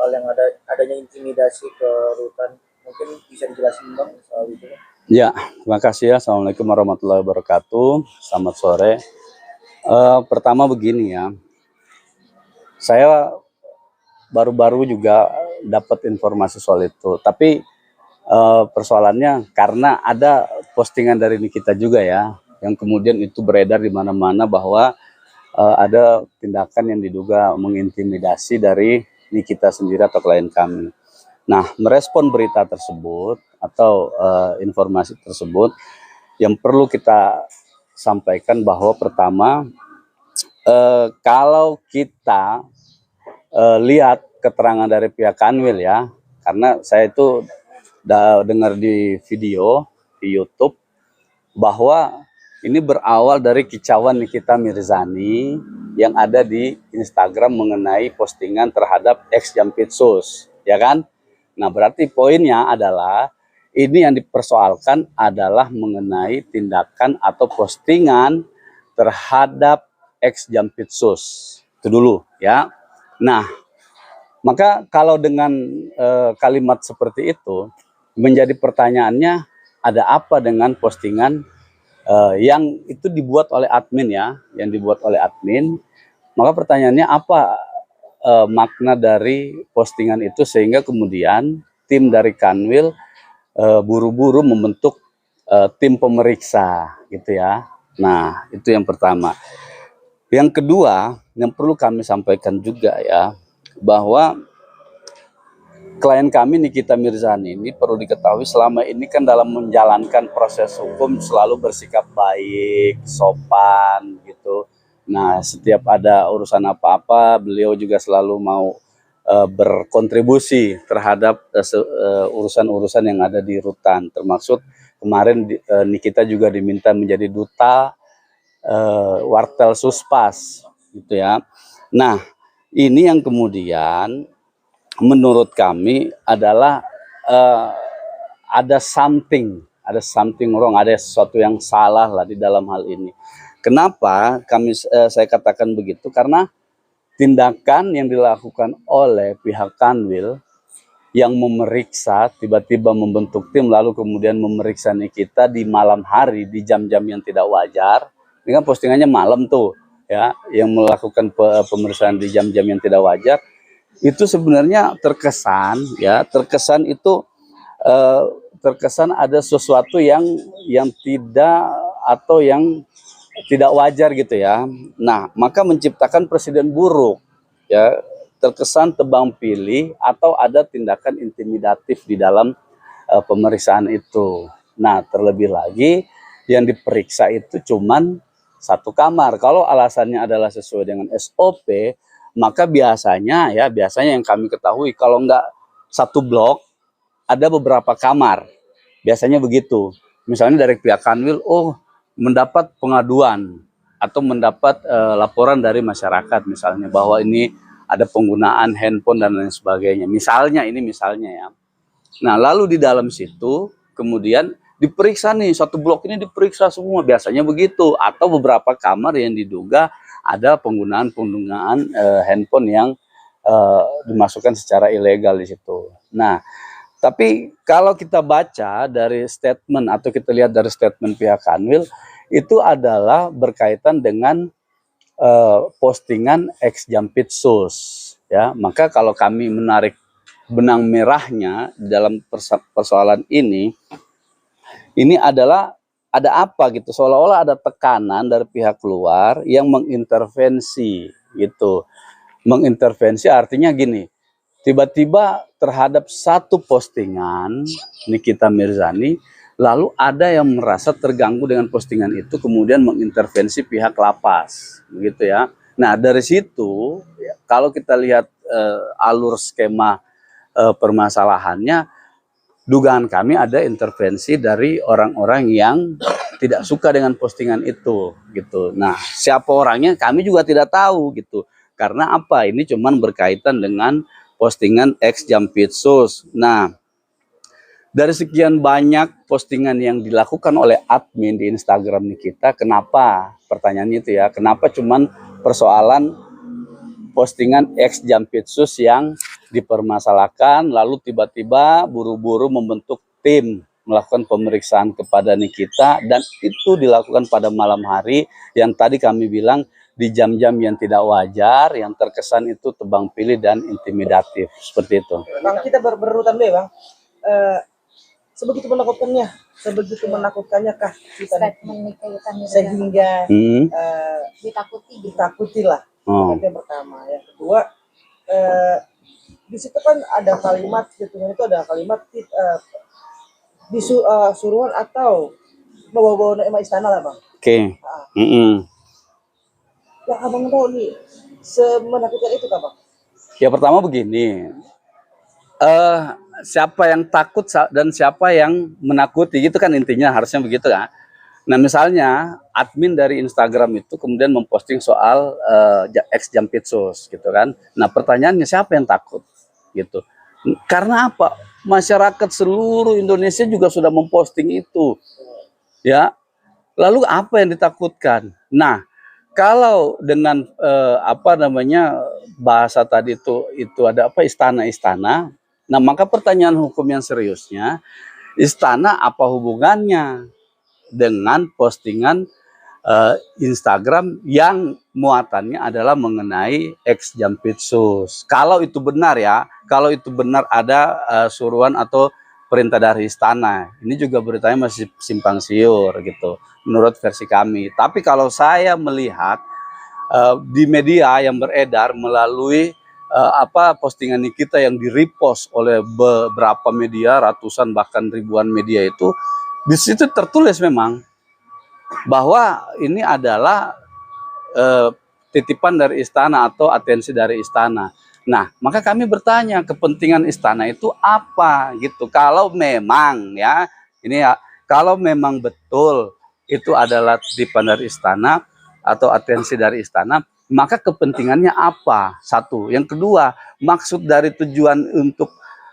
soal yang adanya intimidasi ke rutan. Mungkin bisa dijelasin Bang soal itu? Ya, terima kasih ya. Assalamualaikum warahmatullahi wabarakatuh. Selamat sore. Pertama begini ya, saya baru-baru juga dapat informasi soal itu. Tapi persoalannya karena ada postingan dari Nikita juga ya, yang kemudian itu beredar di mana-mana bahwa ada tindakan yang diduga mengintimidasi dari Nikita sendiri atau klien kami. Nah, merespon berita tersebut atau informasi tersebut, yang perlu kita sampaikan bahwa pertama, kalau kita lihat keterangan dari pihak Kanwil ya, karena saya itu dengar di video di YouTube bahwa ini berawal dari kicauan Nikita Mirzani yang ada di Instagram mengenai postingan terhadap ex Jampitsus, ya kan? Nah, berarti poinnya adalah ini yang dipersoalkan adalah mengenai tindakan atau postingan terhadap ex Jampitsus. Itu dulu ya. Nah, maka kalau dengan kalimat seperti itu menjadi pertanyaannya, ada apa dengan postingan yang itu dibuat oleh admin ya, yang dibuat oleh admin. Maka pertanyaannya apa makna dari postingan itu sehingga kemudian tim dari Kanwil buru-buru membentuk tim pemeriksa gitu ya. Nah, itu yang pertama. Yang kedua, yang perlu kami sampaikan juga ya, bahwa klien kami Nikita Mirzani ini perlu diketahui selama ini kan dalam menjalankan proses hukum selalu bersikap baik, sopan gitu. Nah, setiap ada urusan apa-apa beliau juga selalu mau berkontribusi terhadap urusan-urusan yang ada di rutan. Termasuk kemarin Nikita juga diminta menjadi duta Wartel Suspas gitu ya. Nah, ini yang kemudian menurut kami adalah ada something wrong, ada sesuatu yang salah lah di dalam hal ini. Kenapa saya katakan begitu? Karena tindakan yang dilakukan oleh pihak Kanwil yang memeriksa, tiba-tiba membentuk tim lalu kemudian memeriksa Nikita di malam hari di jam-jam yang tidak wajar. Ini kan postingannya malam tuh ya, yang melakukan pemeriksaan di jam-jam yang tidak wajar. Itu sebenarnya terkesan ada sesuatu yang tidak atau yang tidak wajar gitu ya. Nah, maka menciptakan presiden buruk ya, terkesan tebang pilih atau ada tindakan intimidatif di dalam pemeriksaan itu. Nah, terlebih lagi yang diperiksa itu cuman satu kamar. Kalau alasannya adalah sesuai dengan SOP, maka biasanya yang kami ketahui kalau nggak satu blok ada beberapa kamar, biasanya begitu. Misalnya dari pihak Kanwil, mendapat pengaduan atau mendapat laporan dari masyarakat misalnya bahwa ini ada penggunaan handphone dan lain sebagainya. Misalnya ya. Nah, lalu di dalam situ kemudian diperiksa nih, satu blok ini diperiksa semua, biasanya begitu. Atau beberapa kamar yang diduga ada penggunaan handphone yang dimasukkan secara ilegal di situ. Nah, tapi kalau kita baca dari statement atau kita lihat dari statement pihak Kanwil, itu adalah berkaitan dengan postingan ex Jampitsus ya. Maka kalau kami menarik benang merahnya dalam persoalan ini adalah ada apa gitu, seolah-olah ada tekanan dari pihak luar yang mengintervensi gitu. Mengintervensi artinya gini, tiba-tiba terhadap satu postingan Nikita Mirzani, lalu ada yang merasa terganggu dengan postingan itu kemudian mengintervensi pihak lapas begitu ya. Nah, dari situ kalau kita lihat alur skema permasalahannya, dugaan kami ada intervensi dari orang-orang yang tidak suka dengan postingan itu gitu. Nah, siapa orangnya kami juga tidak tahu gitu. Karena apa? Ini cuman berkaitan dengan postingan ex Jampitsus. Nah, dari sekian banyak postingan yang dilakukan oleh admin di Instagram Nikita, kenapa? Pertanyaannya itu ya, kenapa cuman persoalan postingan ex Jampitsus yang dipermasalahkan, lalu tiba-tiba buru-buru membentuk tim melakukan pemeriksaan kepada Nikita, dan itu dilakukan pada malam hari yang tadi kami bilang di jam-jam yang tidak wajar, yang terkesan itu tebang pilih dan intimidatif, seperti itu. Bang, kita berurutan deh bang. Sebegitu menakutkannya kah kita sehingga ditakuti lah. Yang pertama, yang kedua, di situ kan ada kalimat, itu ada kalimat suruhan atau bawa-bawa nama istana lah bang. Oke. Yang abang tahu nih, semenakutkan itu kah bang? Ya pertama begini, siapa yang takut dan siapa yang menakuti, gitu kan intinya, harusnya begitu kan. Nah misalnya admin dari Instagram itu kemudian memposting soal ex Jampitsus gitu kan. Nah pertanyaannya siapa yang takut gitu. Karena apa? Masyarakat seluruh Indonesia juga sudah memposting itu. Ya. Lalu apa yang ditakutkan? Nah, kalau dengan bahasa tadi itu ada apa, istana-istana. Nah, maka pertanyaan hukum yang seriusnya, istana apa hubungannya dengan postingan Instagram yang muatannya adalah mengenai ex Jampitsus? Kalau itu benar ya, kalau itu benar ada suruhan atau perintah dari istana, ini juga beritanya masih simpang siur gitu, menurut versi kami. Tapi kalau saya melihat di media yang beredar melalui postingan Nikita yang di-repost oleh beberapa media, ratusan bahkan ribuan media, itu di situ tertulis memang bahwa ini adalah titipan dari istana atau atensi dari istana. Nah, maka kami bertanya, kepentingan istana itu apa gitu. Kalau memang ya, ini ya, kalau memang betul itu adalah titipan dari istana atau atensi dari istana, maka kepentingannya apa? Satu. Yang kedua, maksud dari tujuan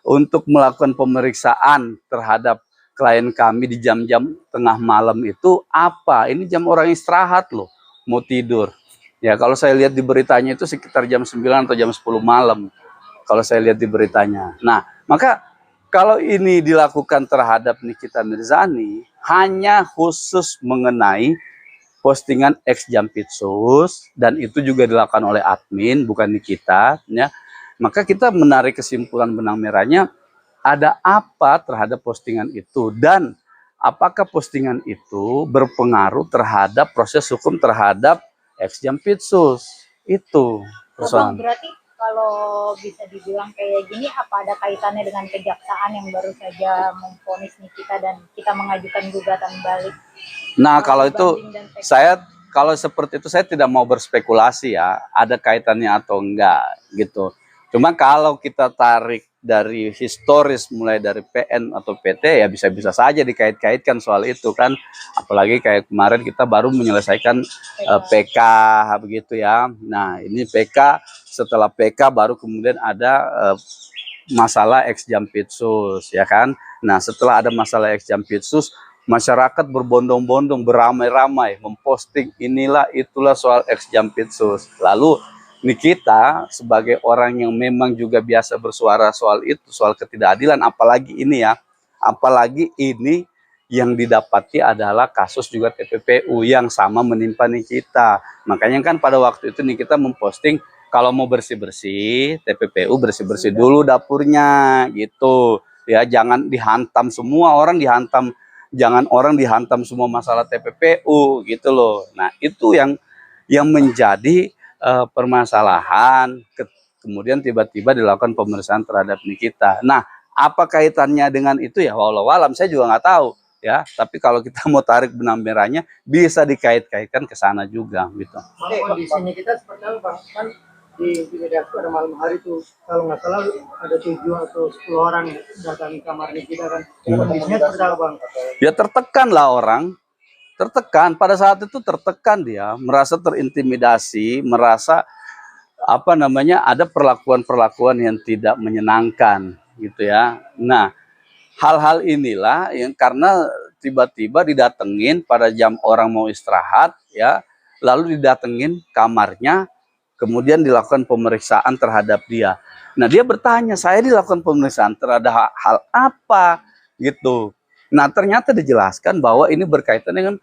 untuk melakukan pemeriksaan terhadap klien kami di jam-jam tengah malam itu apa? Ini jam orang istirahat loh, mau tidur. Ya, kalau saya lihat di beritanya itu sekitar jam 9 atau jam 10 malam. Kalau saya lihat di beritanya. Nah, maka kalau ini dilakukan terhadap Nikita Mirzani hanya khusus mengenai postingan ex Jampitsus, dan itu juga dilakukan oleh admin, bukan Nikita, ya. Maka kita menarik kesimpulan benang merahnya, ada apa terhadap postingan itu, dan apakah postingan itu berpengaruh terhadap proses hukum terhadap ex Jampitsus. Itu persoalan. Berarti kalau bisa dibilang kayak gini, apa ada kaitannya dengan kejaksaan yang baru saja memvonis Nikita dan kita mengajukan gugatan balik? Nah, kalau itu kalau seperti itu saya tidak mau berspekulasi ya, ada kaitannya atau enggak gitu. Cuma kalau kita tarik dari historis mulai dari PN atau PT, ya bisa-bisa saja dikait-kaitkan soal itu kan. Apalagi kayak kemarin kita baru menyelesaikan PK begitu ya. Nah, ini PK, setelah PK baru kemudian ada masalah ex Jampitsus ya kan. Nah, setelah ada masalah ex Jampitsus, masyarakat berbondong-bondong, beramai-ramai memposting inilah itulah soal ex Jampitsus. Lalu Nikita sebagai orang yang memang juga biasa bersuara soal itu, soal ketidakadilan, apalagi ini ya, apalagi ini yang didapati adalah kasus juga TPPU yang sama menimpa Nikita. Makanya kan pada waktu itu Nikita memposting kalau mau bersih-bersih, TPPU bersih-bersih dulu dapurnya gitu. Ya, jangan dihantam semua orang, jangan orang dihantam semua masalah TPPU gitu loh. Nah, itu yang menjadi permasalahan. Kemudian tiba-tiba dilakukan pemeriksaan terhadap Nikita. Nah, apa kaitannya dengan itu ya? Wallahu alam, saya juga nggak tahu ya. Tapi kalau kita mau tarik benang merahnya, bisa dikait-kaitkan ke sana juga gitu. Kondisinya kita seperti apa Bang? Kan di media itu ada malam hari tuh, kalau nggak salah ada 7 atau 10 orang datang ke kamar Nikita kan. Kondisinya seperti apa Bang? Ya tertekan lah orang. Tertekan, pada saat itu tertekan, dia merasa terintimidasi, merasa ada perlakuan-perlakuan yang tidak menyenangkan gitu ya. Nah, hal-hal inilah yang karena tiba-tiba didatengin pada jam orang mau istirahat ya, lalu didatengin kamarnya kemudian dilakukan pemeriksaan terhadap dia. Nah, dia bertanya, saya dilakukan pemeriksaan terhadap hal apa gitu. Nah, ternyata dijelaskan bahwa ini berkaitan dengan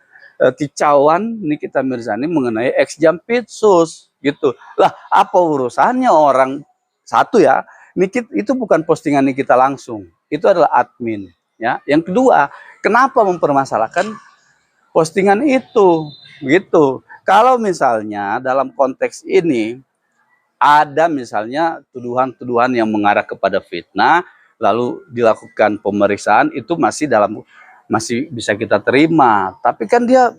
kicauan Nikita Mirzani mengenai ex Jampitsus gitu. Lah, apa urusannya orang satu ya? Itu bukan postingan Nikita langsung. Itu adalah admin, ya. Yang kedua, kenapa mempermasalahkan postingan itu? Gitu. Kalau misalnya dalam konteks ini ada misalnya tuduhan-tuduhan yang mengarah kepada fitnah, lalu dilakukan pemeriksaan, itu masih bisa kita terima. Tapi kan dia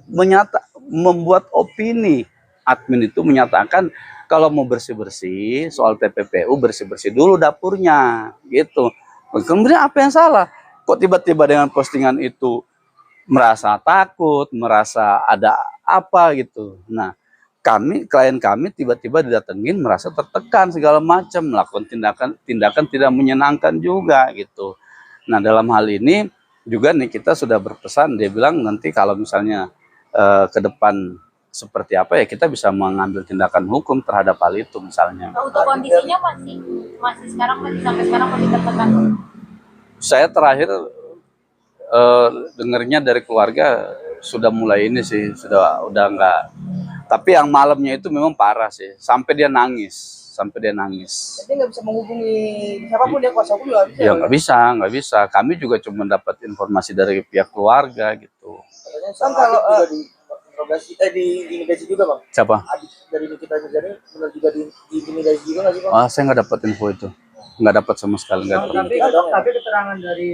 membuat opini. Admin itu menyatakan kalau mau bersih-bersih soal TPPU, bersih-bersih dulu dapurnya, gitu. Kemudian apa yang salah? Kok tiba-tiba dengan postingan itu merasa takut, merasa ada apa gitu. Nah, klien kami tiba-tiba didatengin merasa tertekan segala macam, melakukan tindakan tidak menyenangkan juga gitu. Nah, dalam hal ini juga nih kita sudah berpesan, dia bilang nanti kalau misalnya ke depan seperti apa ya kita bisa mengambil tindakan hukum terhadap hal itu misalnya. Untuk kondisinya masih sampai sekarang masih tertekan. Saya terakhir dengarnya dari keluarga sudah mulai ini sih, udah enggak. Tapi yang malamnya itu memang parah sih, sampai dia nangis. Jadi nggak bisa menghubungi siapapun ya, kuasa hukum nggak bisa. Ya nggak bisa. Kami juga cuma dapat informasi dari pihak keluarga gitu. Kan kalau diintimidasi juga bang. Siapa? Adik dari Nikita Mirzani benar juga diintimidasi juga nggak sih bang? Oh, saya nggak dapat info itu, nggak dapat sama sekali. Tapi keterangan dari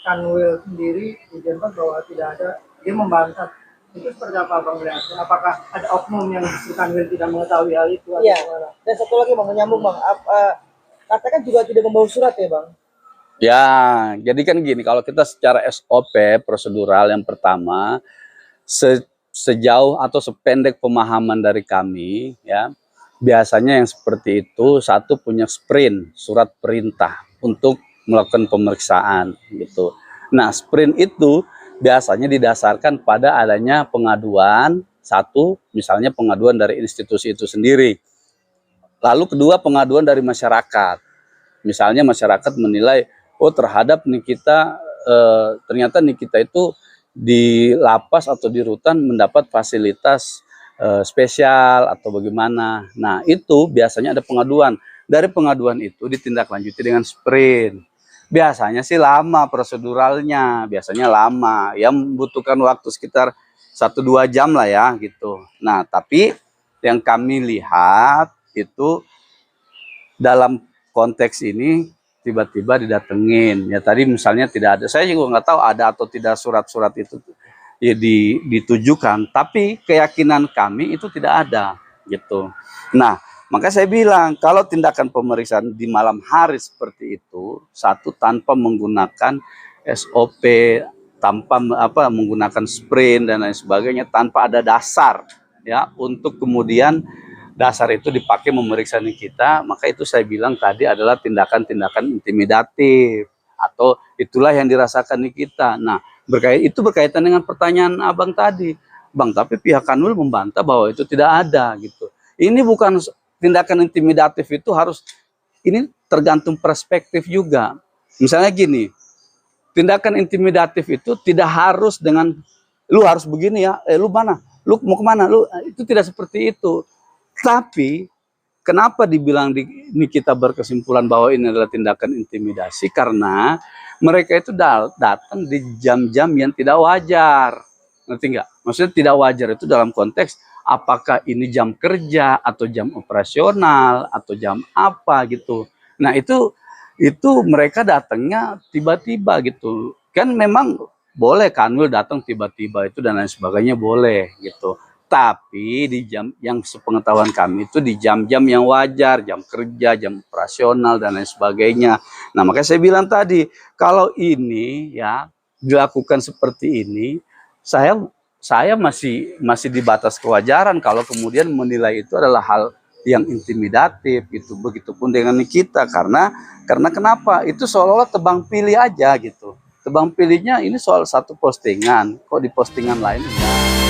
Kanwil sendiri dijelaskan bahwa tidak ada, dia membantah. Itu seperti apa bang melihatnya? Apakah ada oknum yang justru Kanwil tidak mengetahui hal itu? Iya. Dan satu lagi bang, menyambung bang, katakan juga tidak membawa surat ya bang? Ya, jadi kan gini, kalau kita secara SOP prosedural yang pertama, sejauh atau sependek pemahaman dari kami, ya biasanya yang seperti itu satu punya sprint surat perintah untuk melakukan pemeriksaan gitu. Nah, sprint itu biasanya didasarkan pada adanya pengaduan, satu misalnya pengaduan dari institusi itu sendiri. Lalu kedua pengaduan dari masyarakat. Misalnya masyarakat menilai, oh terhadap Nikita, ternyata Nikita itu di lapas atau di rutan mendapat fasilitas spesial atau bagaimana. Nah, itu biasanya ada pengaduan. Dari pengaduan itu ditindaklanjuti dengan sprint. Biasanya sih lama proseduralnya, biasanya lama. Ya membutuhkan waktu sekitar 1-2 jam lah ya gitu. Nah, tapi yang kami lihat itu dalam konteks ini tiba-tiba didatengin. Ya tadi misalnya tidak ada, saya juga nggak tahu ada atau tidak surat-surat itu ya ditujukan, tapi keyakinan kami itu tidak ada gitu. Nah, maka saya bilang kalau tindakan pemeriksaan di malam hari seperti itu, satu tanpa menggunakan SOP, tanpa menggunakan sprint dan lain sebagainya, tanpa ada dasar ya untuk kemudian dasar itu dipakai memeriksa Nikita, maka itu saya bilang tadi adalah tindakan-tindakan intimidatif atau itulah yang dirasakan Nikita. Nah, itu berkaitan dengan pertanyaan abang tadi, bang. Tapi pihak Kanwil membantah bahwa itu tidak ada gitu. Ini bukan tindakan intimidatif, itu harus, ini tergantung perspektif juga. Misalnya gini, tindakan intimidatif itu tidak harus dengan lu harus begini ya, lu mana, lu mau kemana, lu itu tidak seperti itu. Tapi kenapa dibilang Nikita berkesimpulan bahwa ini adalah tindakan intimidasi? Karena mereka itu datang di jam-jam yang tidak wajar. Ngerti nggak? Maksudnya tidak wajar itu dalam konteks apakah ini jam kerja atau jam operasional atau jam apa gitu. Nah, itu mereka datangnya tiba-tiba gitu. Kan memang boleh Kanwil datang tiba-tiba itu dan lain sebagainya boleh gitu. Tapi di jam yang sepengetahuan kami itu di jam-jam yang wajar, jam kerja, jam operasional dan lain sebagainya. Nah, makanya saya bilang tadi, kalau ini ya dilakukan seperti ini, saya masih di batas kewajaran kalau kemudian menilai itu adalah hal yang intimidatif gitu. Begitupun dengan Nikita, karena kenapa? Itu seolah-olah tebang pilih aja gitu. Tebang pilihnya ini soal satu postingan, kok di postingan lain enggak.